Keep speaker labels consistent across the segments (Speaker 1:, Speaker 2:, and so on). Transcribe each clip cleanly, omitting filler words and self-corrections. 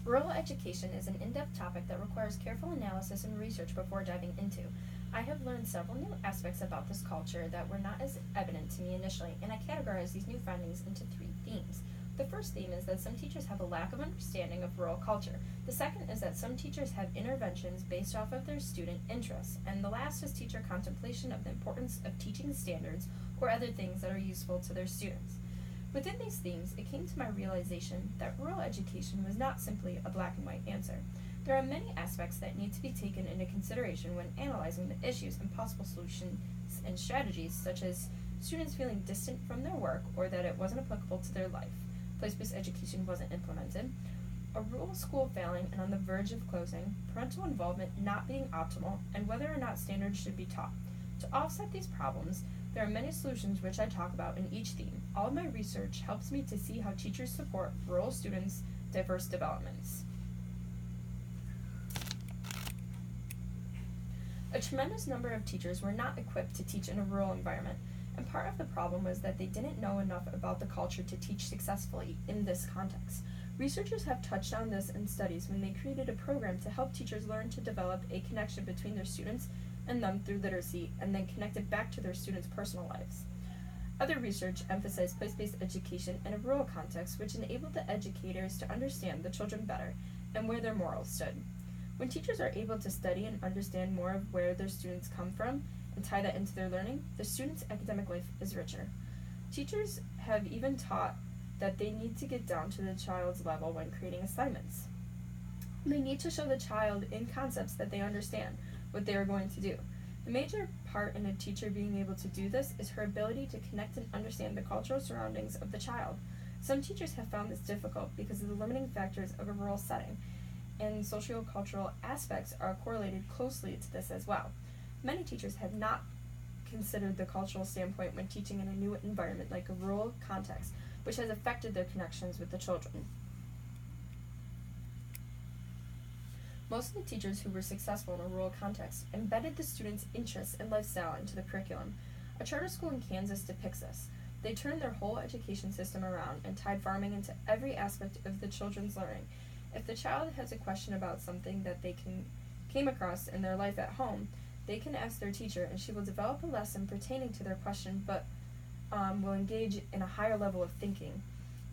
Speaker 1: Rural education is an in-depth topic that requires careful analysis and research before diving into. I have learned several new aspects about this culture that were not as evident to me initially, and I categorize these new findings into three themes. The first theme is that some teachers have a lack of understanding of rural culture. The second is that some teachers have interventions based off of their student interests. And the last is teacher contemplation of the importance of teaching standards or other things that are useful to their students. Within these themes, it came to my realization that rural education was not simply a black and white answer. There are many aspects that need to be taken into consideration when analyzing the issues and possible solutions and strategies, such as students feeling distant from their work or that it wasn't applicable to their life. Place-based education wasn't implemented, a rural school failing and on the verge of closing, parental involvement not being optimal, and whether or not standards should be taught. To offset these problems, there are many solutions which I talk about in each theme. All of my research helps me to see how teachers support rural students' diverse developments. A tremendous number of teachers were not equipped to teach in a rural environment, and part of the problem was that they didn't know enough about the culture to teach successfully in this context. Researchers have touched on this in studies when they created a program to help teachers learn to develop a connection between their students and them through literacy, and then connect it back to their students' personal lives. Other research emphasized place-based education in a rural context, which enabled the educators to understand the children better and where their morals stood. When teachers are able to study and understand more of where their students come from and tie that into their learning, the student's academic life is richer. Teachers have even taught that they need to get down to the child's level when creating assignments. They need to show the child in concepts that they understand what they are going to do. The major part in a teacher being able to do this is her ability to connect and understand the cultural surroundings of the child. Some teachers have found this difficult because of the limiting factors of a rural setting, and socio-cultural aspects are correlated closely to this as well. Many teachers have not considered the cultural standpoint when teaching in a new environment like a rural context, which has affected their connections with the children. Most of the teachers who were successful in a rural context embedded the students' interests and lifestyle into the curriculum. A charter school in Kansas depicts this. They turned their whole education system around and tied farming into every aspect of the children's learning. If the child has a question about something that they came across in their life at home, they can ask their teacher and she will develop a lesson pertaining to their question, but will engage in a higher level of thinking.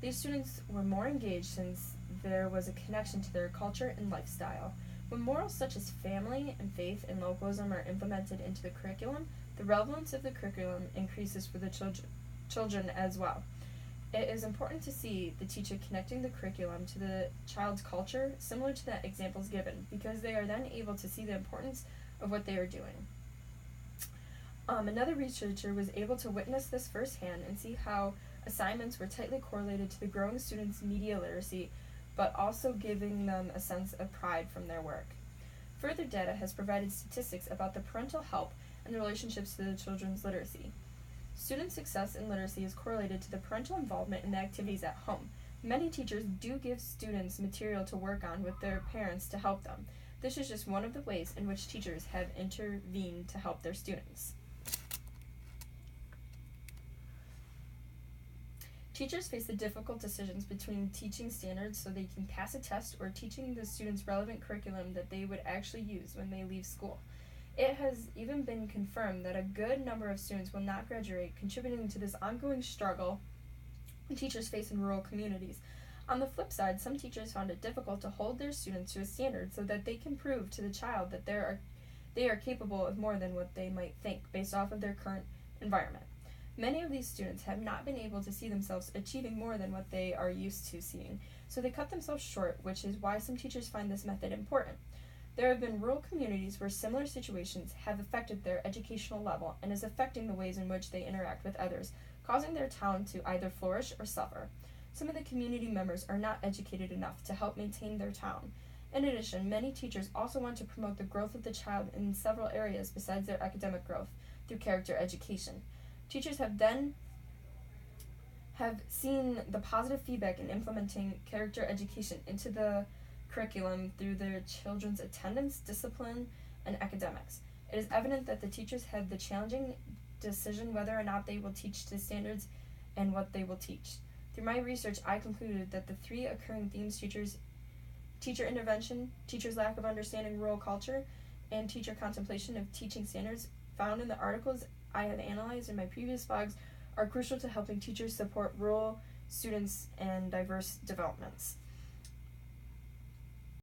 Speaker 1: These students were more engaged since there was a connection to their culture and lifestyle. When morals such as family and faith and localism are implemented into the curriculum, the relevance of the curriculum increases for the children as well. It is important to see the teacher connecting the curriculum to the child's culture, similar to the examples given, because they are then able to see the importance of what they are doing. Another researcher was able to witness this firsthand and see how assignments were tightly correlated to the growing students' media literacy, but also giving them a sense of pride from their work. Further data has provided statistics about the parental help and the relationships to the children's literacy. Student success in literacy is correlated to the parental involvement in the activities at home. Many teachers do give students material to work on with their parents to help them. This is just one of the ways in which teachers have intervened to help their students. Teachers face the difficult decisions between teaching standards so they can pass a test or teaching the students relevant curriculum that they would actually use when they leave school. It has even been confirmed that a good number of students will not graduate, contributing to this ongoing struggle teachers face in rural communities. On the flip side, some teachers found it difficult to hold their students to a standard so that they can prove to the child that they are capable of more than what they might think based off of their current environment. Many of these students have not been able to see themselves achieving more than what they are used to seeing, so they cut themselves short, which is why some teachers find this method important. There have been rural communities where similar situations have affected their educational level and is affecting the ways in which they interact with others, causing their town to either flourish or suffer. Some of the community members are not educated enough to help maintain their town. In addition, many teachers also want to promote the growth of the child in several areas besides their academic growth through character education. Teachers have seen the positive feedback in implementing character education into the curriculum through their children's attendance, discipline, and academics. It is evident that the teachers have the challenging decision whether or not they will teach to standards and what they will teach. Through my research, I concluded that the three occurring themes teachers Teacher intervention, teachers' lack of understanding rural culture, and teacher contemplation of teaching standards found in the articles I have analyzed in my previous blogs are crucial to helping teachers support rural students and diverse developments.